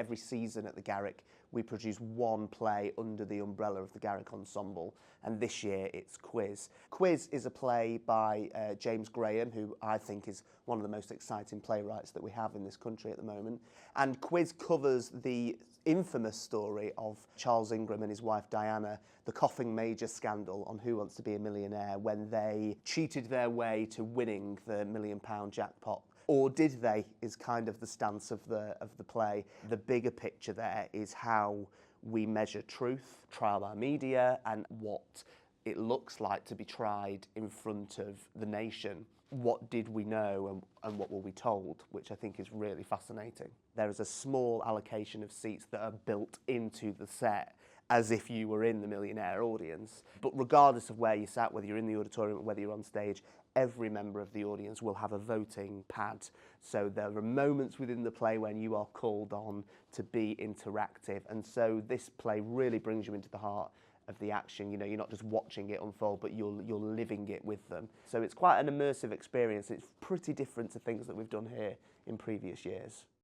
every season at the Garrick we produce one play under the umbrella of the Garrick Ensemble, and this year it's Quiz. Quiz is a play by James Graham, who I think is one of the most exciting playwrights that we have in this country at the moment. And Quiz covers the infamous story of Charles Ingram and his wife Diana, the Coughing Major scandal on Who Wants to Be a Millionaire, when they cheated their way to winning the £1 million jackpot. Or did they, is kind of the stance of the play. The bigger picture there is how we measure truth, trial by media, and what it looks like to be tried in front of the nation. What did we know and what were we told, which I think is really fascinating. There is a small allocation of seats that are built into the set as if you were in the Millionaire audience. But regardless of where you sat, whether you're in the auditorium or whether you're on stage, every member of the audience will have a voting pad. So there are moments within the play when you are called on to be interactive. And so this play really brings you into the heart of the action. You know, you're not just watching it unfold, but you're living it with them. So it's quite an immersive experience. It's pretty different to things that we've done here in previous years.